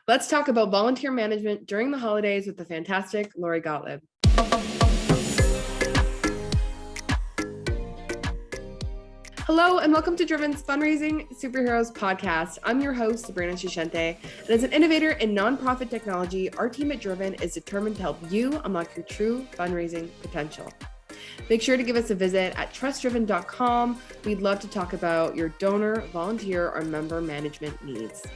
Let's talk about volunteer management during the holidays with the fantastic Lori Gotlieb. Hello, and welcome to Driven's Fundraising Superheroes podcast. I'm your host, Sabrina Shishente, and as an innovator in nonprofit technology, our team at Driven is determined to help you unlock your true fundraising potential. Make sure to give us a visit at trustdriven.com. We'd love to talk about your donor, volunteer, or member management needs.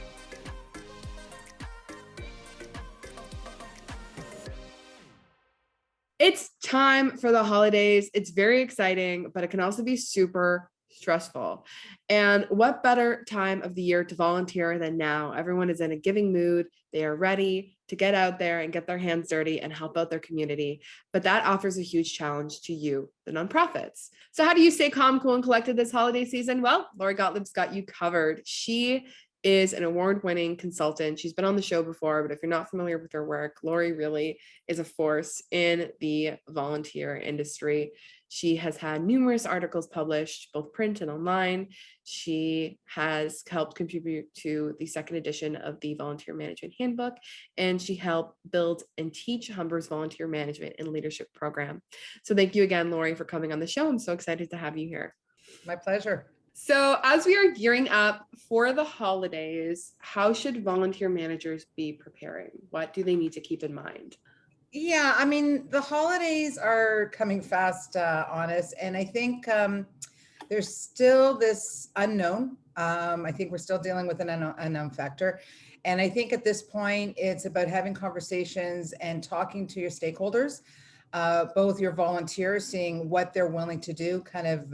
It's time for the holidays. It's very exciting, but it can also be super stressful. And what better time of the year to volunteer than now? Everyone is in a giving mood. They are ready to get out there and get their hands dirty and help out their community. But that offers a huge challenge to you, the nonprofits. So how do you stay calm, cool, and collected this holiday season? Well, Lori Gotlieb's got you covered. She is an award-winning consultant. She's been on the show before, but if you're not familiar with her work, Lori really is a force in the volunteer industry. She has had numerous articles published, both print and online. She has helped contribute to the second edition of the Volunteer Management Handbook, and she helped build and teach Humber's Volunteer Management and Leadership Program. So thank you again, Lori, for coming on the show. I'm so excited to have you here. My pleasure. So as we are gearing up for the holidays, how should volunteer managers be preparing? What do they need to keep in mind? Yeah, I mean, the holidays are coming fast on us, and I think there's still this unknown. I think we're still dealing with an unknown factor. And I think at this point, it's about having conversations and talking to your stakeholders, both your volunteers, seeing what they're willing to do, kind of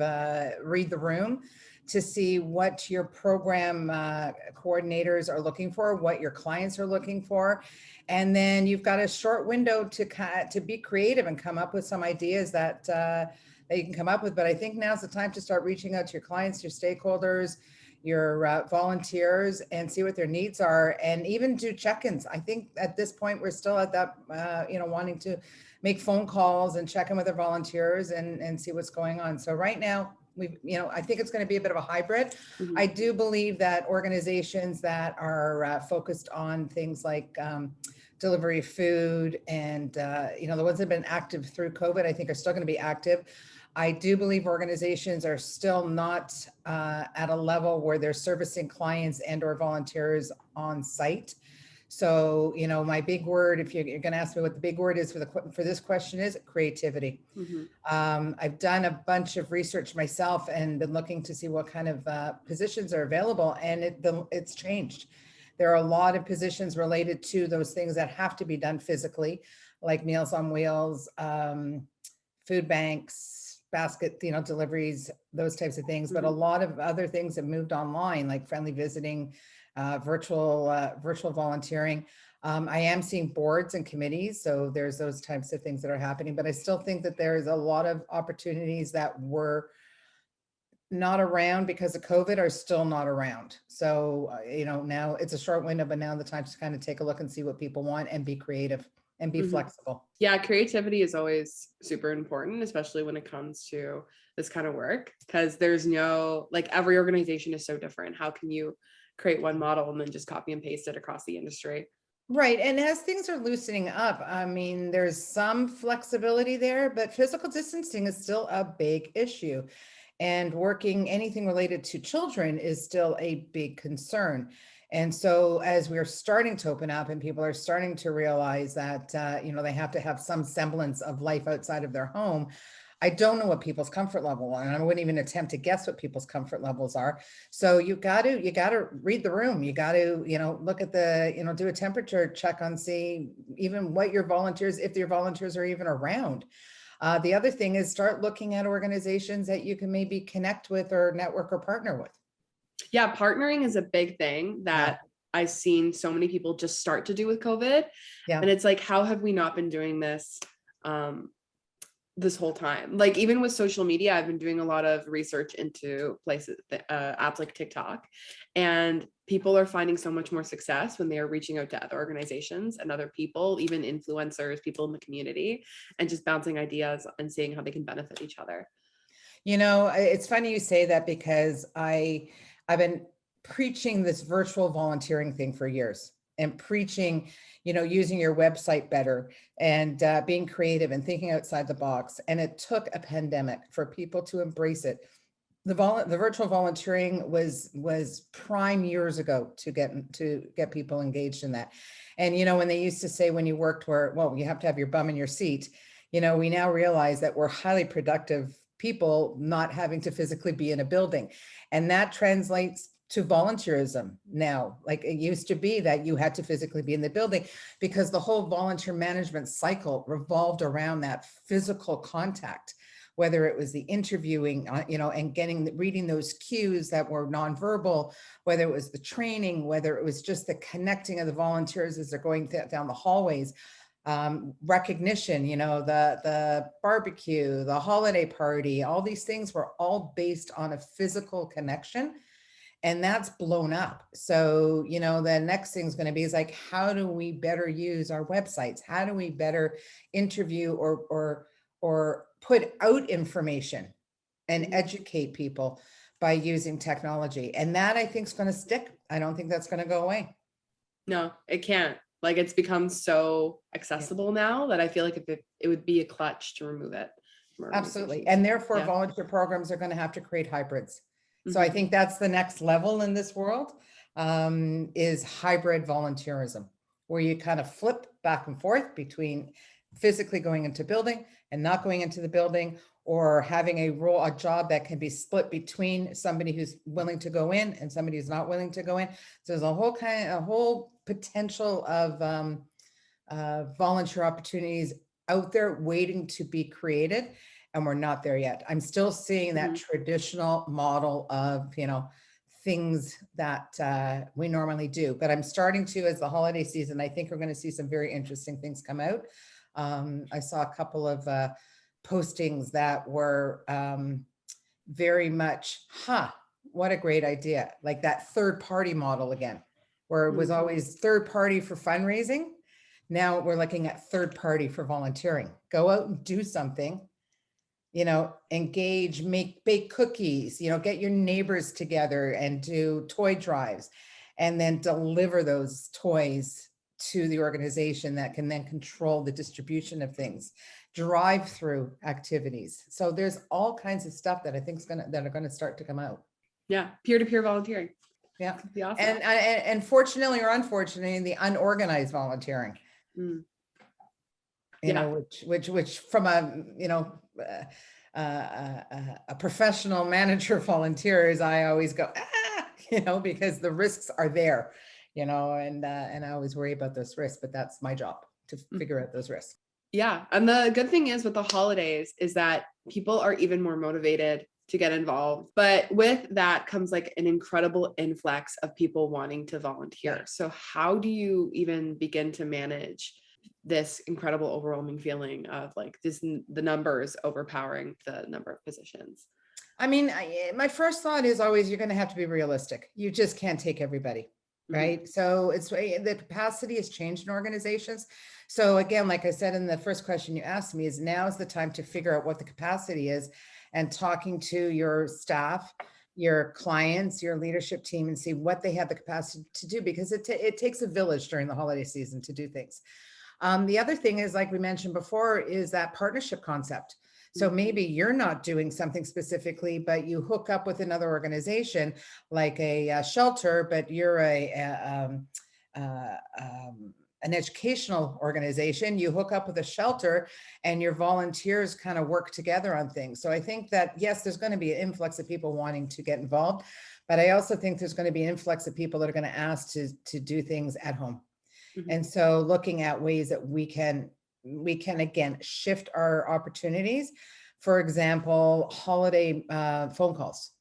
read the room, to see what your program coordinators are looking for, what your clients are looking for. And then you've got a short window to be creative and come up with some ideas that you can come up with. But I think now's the time to start reaching out to your clients, your stakeholders, your volunteers, and see what their needs are, and even do check-ins. I think at this point, we're still at that, wanting to make phone calls and check in with our volunteers and see what's going on. So right now, I think it's going to be a bit of a hybrid. Mm-hmm. I do believe that organizations that are focused on things like delivery of food and, the ones that have been active through COVID, I think are still going to be active. I do believe organizations are still not at a level where they're servicing clients and or volunteers on site. So, my big word, if you're going to ask me what the big word is for this question, is creativity. Mm-hmm. I've done a bunch of research myself and been looking to see what kind of positions are available, and it's changed. There are a lot of positions related to those things that have to be done physically, like Meals on Wheels, food banks, basket, deliveries, those types of things. Mm-hmm. But a lot of other things have moved online, like friendly visiting, virtual volunteering. I am seeing boards and committees, so there's those types of things that are happening, but I still think that there's a lot of opportunities that were not around because of COVID are still not around. So, now it's a short window, but now the time to kind of take a look and see what people want and be creative and be mm-hmm. flexible. Yeah, creativity is always super important, especially when it comes to this kind of work, because there's every organization is so different. How can you create one model and then just copy and paste it across the industry? Right. And as things are loosening up, I mean, there's some flexibility there, but physical distancing is still a big issue. And working anything related to children is still a big concern. And so as we're starting to open up and people are starting to realize that, they have to have some semblance of life outside of their home, I don't know what people's comfort level are, and I wouldn't even attempt to guess what people's comfort levels are. So you got to read the room. You got to, look at do a temperature check on, see even what your volunteers, if your volunteers are even around. The other thing is start looking at organizations that you can maybe connect with or network or partner with. Yeah, partnering is a big thing that I've seen so many people just start to do with COVID. Yeah. And it's like, how have we not been doing this this whole time? Like, even with social media, I've been doing a lot of research into places, apps like TikTok, and people are finding so much more success when they are reaching out to other organizations and other people, even influencers, people in the community, and just bouncing ideas and seeing how they can benefit each other. It's funny you say that, because I've been preaching this virtual volunteering thing for years. and preaching, using your website better and being creative and thinking outside the box. And it took a pandemic for people to embrace it. The virtual volunteering was prime years ago to get people engaged in that. And when they used to say when you worked where, well, you have to have your bum in your seat, we now realize that we're highly productive people not having to physically be in a building. And that translates to volunteerism now. Like it used to be that you had to physically be in the building because the whole volunteer management cycle revolved around that physical contact, whether it was the interviewing, and reading those cues that were nonverbal, whether it was the training, whether it was just the connecting of the volunteers as they're going down the hallways, recognition, the barbecue, the holiday party, all these things were all based on a physical connection. And that's blown up. So, the next thing is going to be is like, how do we better use our websites? How do we better interview or put out information and educate people by using technology? And that I think is going to stick. I don't think that's going to go away. No, it can't. Like it's become so accessible now that I feel like if it would be a clutch to remove it. Absolutely. And therefore volunteer programs are going to have to create hybrids. So I think that's the next level in this world, is hybrid volunteerism, where you kind of flip back and forth between physically going into building and not going into the building, or having a job that can be split between somebody who's willing to go in and somebody who's not willing to go in. So there's a whole potential of volunteer opportunities out there waiting to be created. And we're not there yet. I'm still seeing that traditional model of, things that we normally do. But I'm starting to, as the holiday season, I think we're going to see some very interesting things come out. I saw a couple of postings that were very much, what a great idea. Like that third party model again, where it was always third party for fundraising. Now we're looking at third party for volunteering. Go out and do something. Engage, bake cookies, get your neighbors together and do toy drives, and then deliver those toys to the organization that can then control the distribution of things, drive-through activities. So there's all kinds of stuff that I think that are going to start to come out. Yeah, peer-to-peer volunteering. Yeah, be awesome. And fortunately or unfortunately, the unorganized volunteering. Which from a professional manager volunteers, I always go, because the risks are there, and I always worry about those risks, but that's my job to figure out those risks. Yeah. And the good thing is with the holidays is that people are even more motivated to get involved. But with that comes like an incredible influx of people wanting to volunteer. So how do you even begin to manage this incredible overwhelming feeling of like the numbers overpowering the number of positions? I mean, my first thought is always, you're going to have to be realistic. You just can't take everybody. Right. So the capacity has changed in organizations. So again, like I said, in the first question you asked me, is now is the time to figure out what the capacity is, and talking to your staff, your clients, your leadership team, and see what they have the capacity to do, because it takes a village during the holiday season to do things. The other thing is, like we mentioned before, is that partnership concept. So maybe you're not doing something specifically, but you hook up with another organization like a shelter, but you're an educational organization. You hook up with a shelter and your volunteers kind of work together on things. So I think that, yes, there's going to be an influx of people wanting to get involved, but I also think there's going to be an influx of people that are going to ask to do things at home. And so looking at ways that we can again shift our opportunities. For example, holiday phone calls,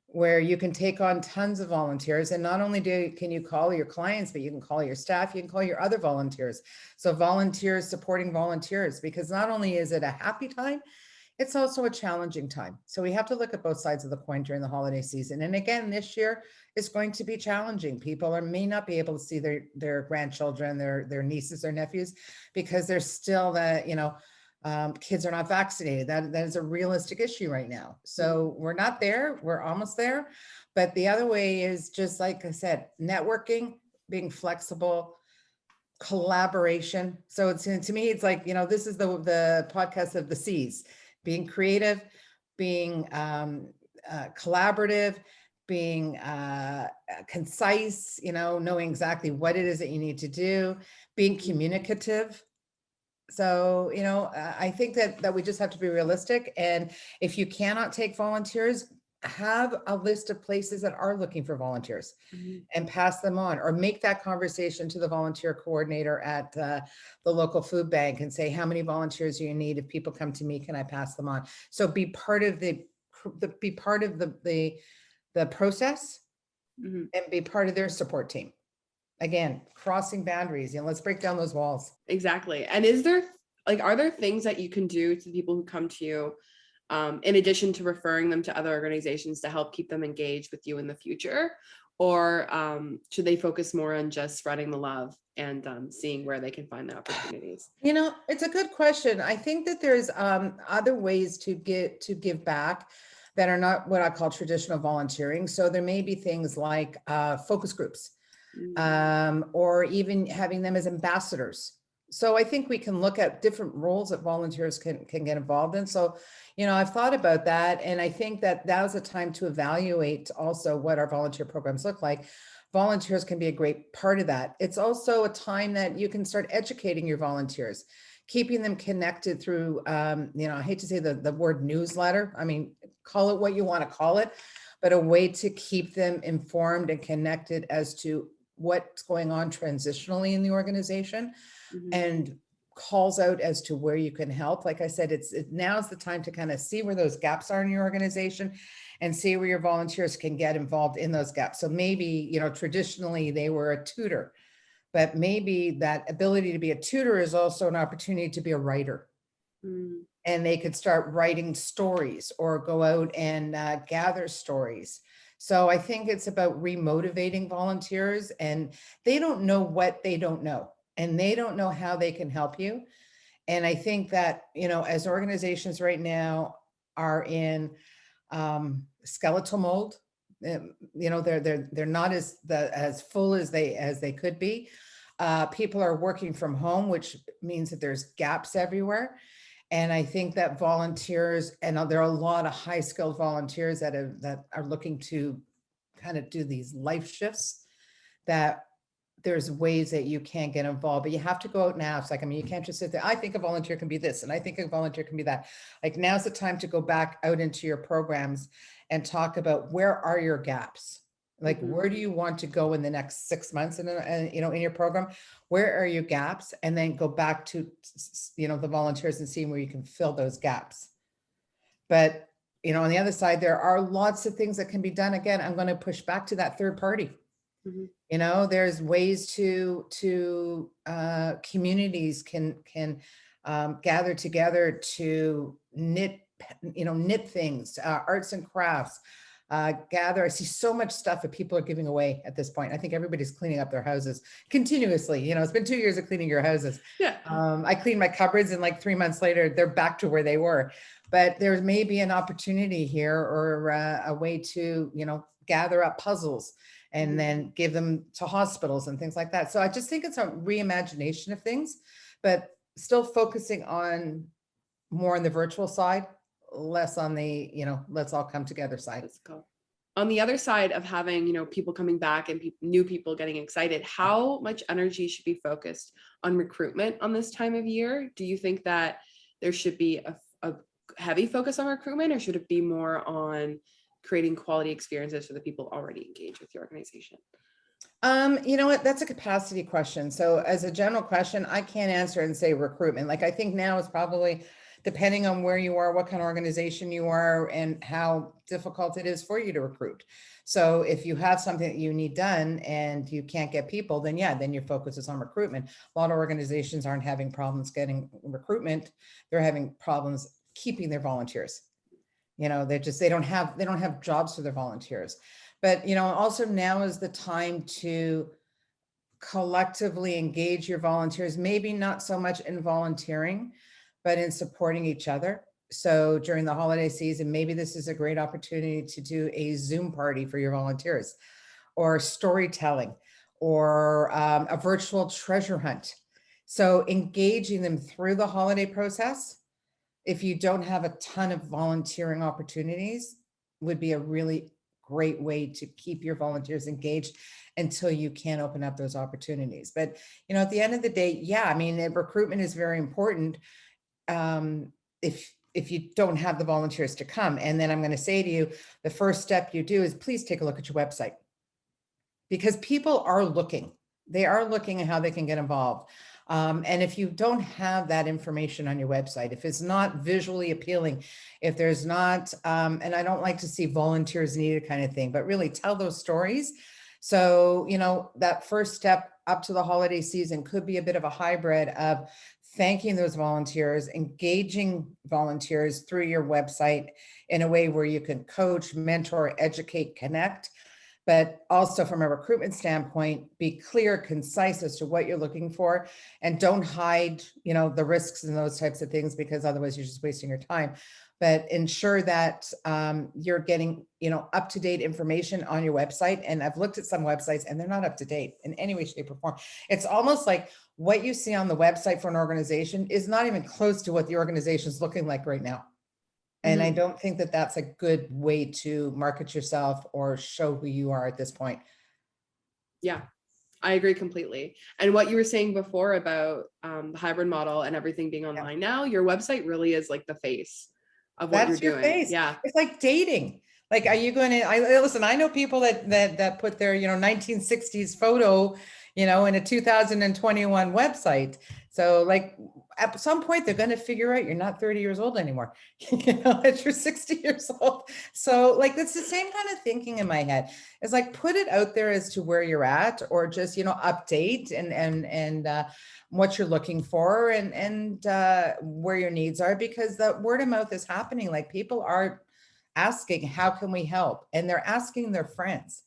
where you can take on tons of volunteers, and not only can you call your clients, but you can call your staff, you can call your other volunteers. So volunteers supporting volunteers, because not only is it a happy time, it's also a challenging time. So we have to look at both sides of the coin during the holiday season. And again, this year is going to be challenging. People may not be able to see their grandchildren, their nieces or nephews, because there's still kids are not vaccinated. That is a realistic issue right now. So we're not there, we're almost there. But the other way is, just like I said, networking, being flexible, collaboration. So it's, to me, it's like, this is the podcast of the C's: being creative, being collaborative, being concise, knowing exactly what it is that you need to do, being communicative. So, I think that we just have to be realistic. And if you cannot take volunteers, have a list of places that are looking for volunteers Mhm. and pass them on, or make that conversation to the volunteer coordinator at the local food bank and say, how many volunteers do you need? If people come to me, can I pass them on? So be part of the process, Mhm. and be part of their support team. Again, crossing boundaries, let's break down those walls. Exactly. And are there things that you can do to people who come to you, in addition to referring them to other organizations, to help keep them engaged with you in the future? Or should they focus more on just spreading the love and seeing where they can find the opportunities? It's a good question. I think that there's other ways to give back that are not what I call traditional volunteering. So there may be things like focus groups, or even having them as ambassadors. So I think we can look at different roles that volunteers can get involved in. So, I've thought about that, and I think that was a time to evaluate also what our volunteer programs look like. Volunteers can be a great part of that. It's also a time that you can start educating your volunteers, keeping them connected through, I hate to say the word newsletter. I mean, call it what you want to call it, but a way to keep them informed and connected as to what's going on transitionally in the organization, Mhm. and calls out as to where you can help. Like I said, now's the time to kind of see where those gaps are in your organization and see where your volunteers can get involved in those gaps. So maybe, traditionally they were a tutor, but maybe that ability to be a tutor is also an opportunity to be a writer. Mm. And they could start writing stories or go out and gather stories. So I think it's about remotivating volunteers, and they don't know what they don't know, and they don't know how they can help you. And I think that, as organizations right now are in skeletal mold, they're not as full as they could be. People are working from home, which means that there's gaps everywhere. And I think that volunteers, and there are a lot of high skilled volunteers that are looking to kind of do these life shifts, that there's ways that you can get involved, but you have to go out now. It's like, you can't just sit there. I think a volunteer can be this, and I think a volunteer can be that. Like, now's the time to go back out into your programs and talk about where are your gaps? Like, where do you want to go in the next 6 months in your program? Where are your gaps? And then go back to, the volunteers and seeing where you can fill those gaps. But, on the other side, there are lots of things that can be done. Again, I'm going to push back to that third party. There's ways to communities can gather together to knit things, arts and crafts, gather. I see so much stuff that people are giving away at this point. I think everybody's cleaning up their houses continuously. It's been 2 years of cleaning your houses. Yeah. I cleaned my cupboards, and like 3 months later, they're back to where they were. But there may be an opportunity here, or a way to, gather up puzzles and then give them to hospitals and things like that. So I just think it's a reimagination of things, but still focusing on more on the virtual side, less on the, let's all come together side. Let's go. On the other side of having, people coming back and new people getting excited, how much energy should be focused on recruitment on this time of year? Do you think that there should be a heavy focus on recruitment, or should it be more on creating quality experiences for the people already engaged with your organization? You know what? That's a capacity question. So as a general question, I can't answer and say recruitment. Like, I think now is probably, depending on where you are, what kind of organization you are, and how difficult it is for you to recruit. So if you have something that you need done and you can't get people, then your focus is on recruitment. A lot of organizations aren't having problems getting recruitment. They're having problems keeping their volunteers. They don't have jobs for their volunteers. But, also now is the time to collectively engage your volunteers, maybe not so much in volunteering, but in supporting each other. So during the holiday season, maybe this is a great opportunity to do a Zoom party for your volunteers, or storytelling, or a virtual treasure hunt. So engaging them through the holiday process, if you don't have a ton of volunteering opportunities, would be a really great way to keep your volunteers engaged until you can open up those opportunities. But, you know, at the end of the day, yeah, I mean, recruitment is very important. If you don't have the volunteers to come. And then I'm going to say to you, the first step you do is please take a look at your website, because people are looking. They are looking at how they can get involved. And if you don't have that information on your website, if it's not visually appealing, if there's not, and I don't like to see volunteers needed kind of thing, but really tell those stories. So, you know, that first step up to the holiday season could be a bit of a hybrid of thanking those volunteers, engaging volunteers through your website in a way where you can coach, mentor, educate, connect, but also from a recruitment standpoint, be clear, concise as to what you're looking for, and don't hide, you know, the risks and those types of things, because otherwise you're just wasting your time. But ensure that you're getting, you know, up-to-date information on your website. And I've looked at some websites and they're not up to date in any way, shape, or form. It's almost like what you see on the website for an organization is not even close to what the organization is looking like right now. And I don't think that that's a good way to market yourself or show who you are at this point. Yeah, I agree completely. And what you were saying before about the hybrid model and everything being online now, your website really is like the face of what That's you're your doing. face. Yeah. It's like dating. Like, are you going to, listen, I know people that put their, you know, 1960s photo, you know, in a 2021 website. So like at some point they're going to figure out you're not 30 years old anymore, you know, that you're 60 years old. So like, that's the same kind of thinking in my head. It's like, put it out there as to where you're at, or just, you know, update and what you're looking for and where your needs are, because the word of mouth is happening. Like, people are asking, how can we help? And they're asking their friends.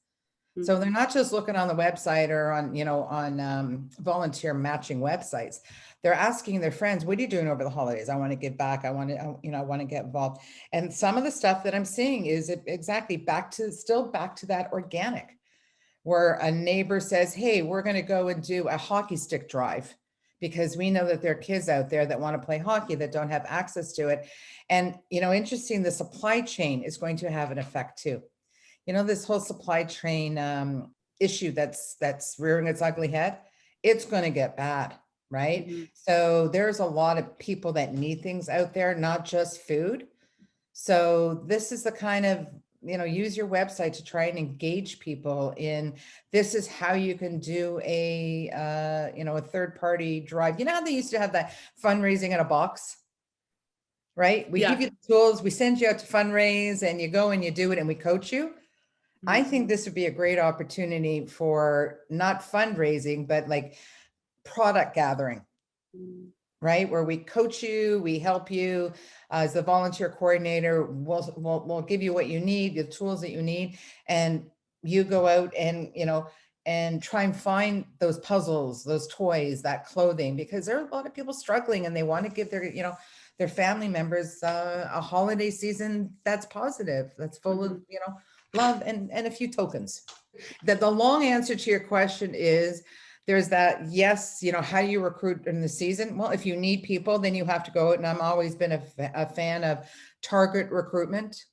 So they're not just looking on the website or on, you know, on volunteer matching websites. They're asking their friends, what are you doing over the holidays? I want to give back. I want to, you know, I want to get involved. And some of the stuff that I'm seeing is exactly still back to that organic, where a neighbor says, hey, we're going to go and do a hockey stick drive, because we know that there are kids out there that want to play hockey that don't have access to it. And, you know, interesting, the supply chain is going to have an effect too. You know, this whole supply chain issue that's rearing its ugly head, it's going to get bad, right? So there's a lot of people that need things out there, not just food. So this is the kind of, you know, use your website to try and engage people in, this is how you can do a, you know, a third party drive. You know how they used to have that fundraising in a box, right? We give you the tools, we send you out to fundraise, and you go and you do it and we coach you. I think this would be a great opportunity for not fundraising, but like product gathering, right? Where we coach you, we help you as the volunteer coordinator. We'll give you what you need, the tools that you need, and you go out and, you know, and try and find those puzzles, those toys, that clothing, because there are a lot of people struggling and they want to give their, you know, their family members a holiday season that's positive, that's full of, you know, love and a few tokens. That the long answer to your question is, there's that, yes, you know, how do you recruit in the season? Well, if you need people, then you have to go out, and I've always been a fan of target recruitment,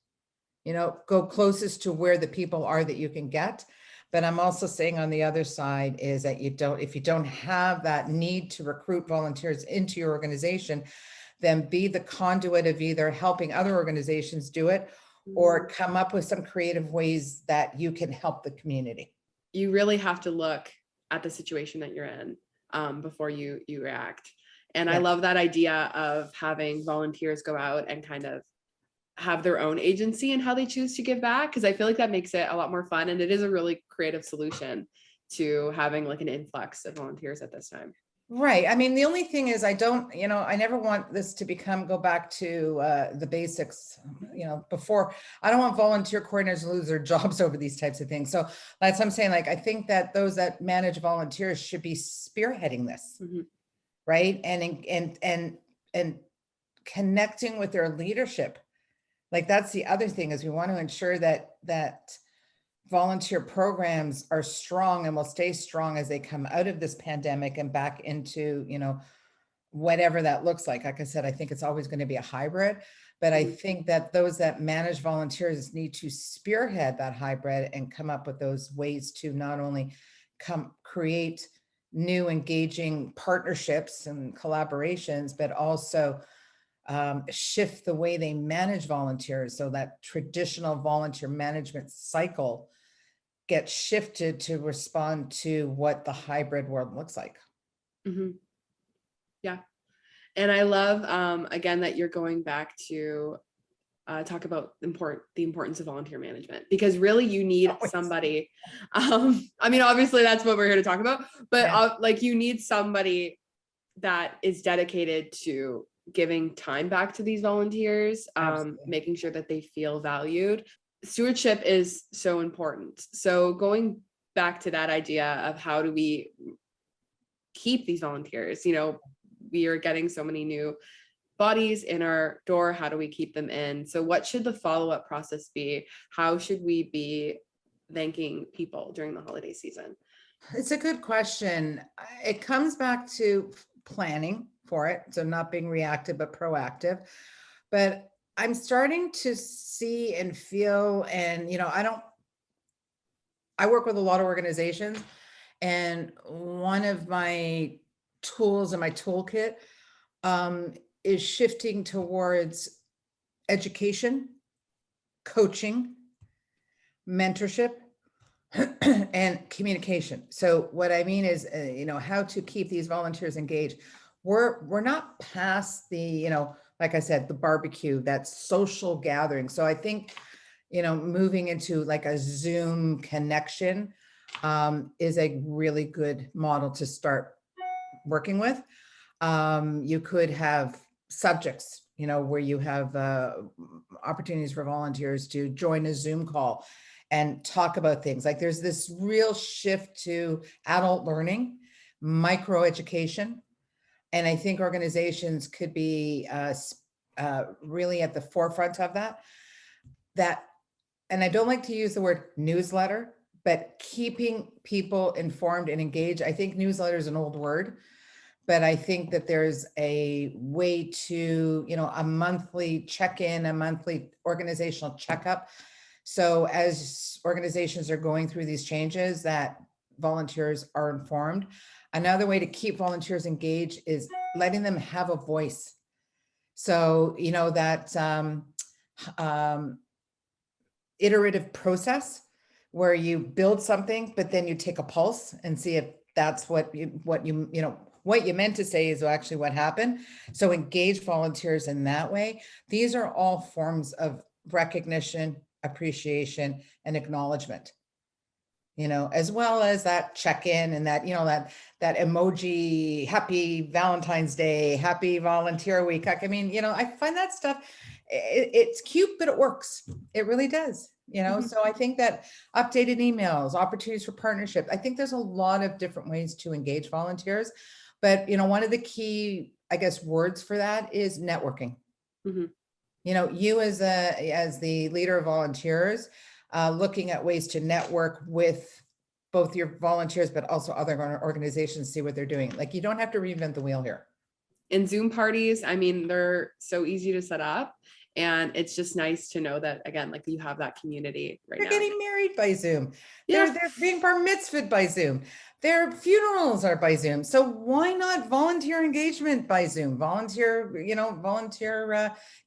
you know, go closest to where the people are that you can get. But I'm also saying on the other side is that if you don't have that need to recruit volunteers into your organization, then be the conduit of either helping other organizations do it, or come up with some creative ways that you can help the community. You really have to look at the situation that you're in before you react. And I love that idea of having volunteers go out and kind of have their own agency in how they choose to give back, because I feel like that makes it a lot more fun, and it is a really creative solution to having like an influx of volunteers at this time. Right. I mean, the only thing is, I don't, you know, I never want this to go back to the basics, you know, before. I don't want volunteer coordinators to lose their jobs over these types of things. So that's what I'm saying. Like, I think that those that manage volunteers should be spearheading this, right? And connecting with their leadership. Like, that's the other thing, is we want to ensure that volunteer programs are strong and will stay strong as they come out of this pandemic and back into, whatever that looks like. Like I said, I think it's always going to be a hybrid, but I think that those that manage volunteers need to spearhead that hybrid and come up with those ways to not only create new engaging partnerships and collaborations, but also shift the way they manage volunteers so that traditional volunteer management cycle gets shifted to respond to what the hybrid world looks like. Mm-hmm. Yeah. And I love, again, that you're going back to talk about the importance of volunteer management, because really you need somebody. I mean, obviously that's what we're here to talk about, but like you need somebody that is dedicated to giving time back to these volunteers, making sure that they feel valued. Stewardship is so important. So going back to that idea of how do we keep these volunteers, we are getting so many new bodies in our door. How do we keep them in? So what should the follow-up process be? How should we be thanking people during the holiday season? It's a good question. It comes back to planning for it. So not being reactive, but proactive. But I'm starting to see and feel, and, I work with a lot of organizations, and one of my tools in my toolkit is shifting towards education, coaching, mentorship, and communication. So what I mean is, how to keep these volunteers engaged. We're not past the, like I said, the barbecue, that social gathering. So I think, moving into like a Zoom connection is a really good model to start working with. You could have subjects, where you have opportunities for volunteers to join a Zoom call and talk about things. Like there's this real shift to adult learning, micro education. And I think organizations could be really at the forefront of that. And I don't like to use the word newsletter, but keeping people informed and engaged. I think newsletter is an old word, but I think that there's a way to, a monthly check-in, a monthly organizational checkup. So as organizations are going through these changes, that volunteers are informed. Another way to keep volunteers engaged is letting them have a voice. So, that iterative process where you build something, but then you take a pulse and see if that's what you meant to say is actually what happened. So engage volunteers in that way. These are all forms of recognition, appreciation, and acknowledgement, as well as that check-in and that, that emoji, happy Valentine's Day, happy volunteer week. I mean, I find that stuff, it's cute, but it works. It really does, So I think that updated emails, opportunities for partnership, I think there's a lot of different ways to engage volunteers. But, one of the key, I guess, words for that is networking. Mm-hmm. You as the leader of volunteers, looking at ways to network with both your volunteers, but also other organizations, see what they're doing. Like you don't have to reinvent the wheel here. And Zoom parties, I mean, they're so easy to set up. And it's just nice to know that, again, like you have that community right now. They're getting married by Zoom. Yeah. They're being bar mitzvahed by Zoom. Their funerals are by Zoom. So why not volunteer engagement by Zoom? Volunteer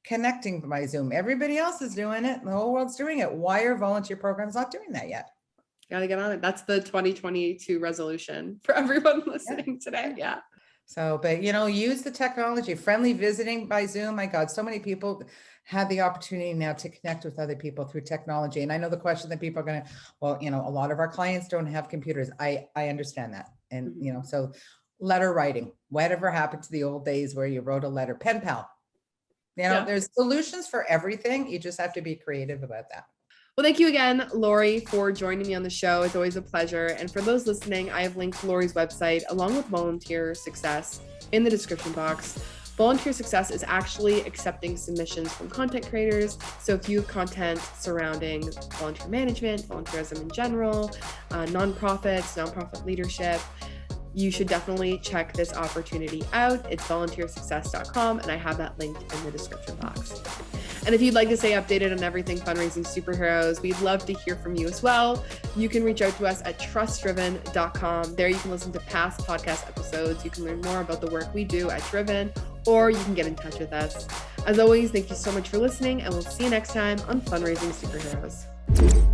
connecting by Zoom. Everybody else is doing it. The whole world's doing it. Why are volunteer programs not doing that yet? Gotta get on it. That's the 2022 resolution for everyone listening today. Yeah. So, but use the technology. Friendly visiting by Zoom. My God, so many people have the opportunity now to connect with other people through technology. And I know the question that people are going to, well, a lot of our clients don't have computers. I understand that. And, so letter writing, whatever happened to the old days where you wrote a letter, pen pal, there's solutions for everything. You just have to be creative about that. Well, thank you again, Lori, for joining me on the show. It's always a pleasure. And for those listening, I have linked Lori's website along with volunteer success in the description box. Volunteer Success is actually accepting submissions from content creators. So if you have content surrounding volunteer management, volunteerism in general, nonprofits, nonprofit leadership, you should definitely check this opportunity out. It's volunteersuccess.com, and I have that linked in the description box. And if you'd like to stay updated on everything fundraising superheroes, we'd love to hear from you as well. You can reach out to us at trustdriven.com. There you can listen to past podcast episodes. You can learn more about the work we do at Driven, or you can get in touch with us. As always, thank you so much for listening, and we'll see you next time on Fundraising Superheroes.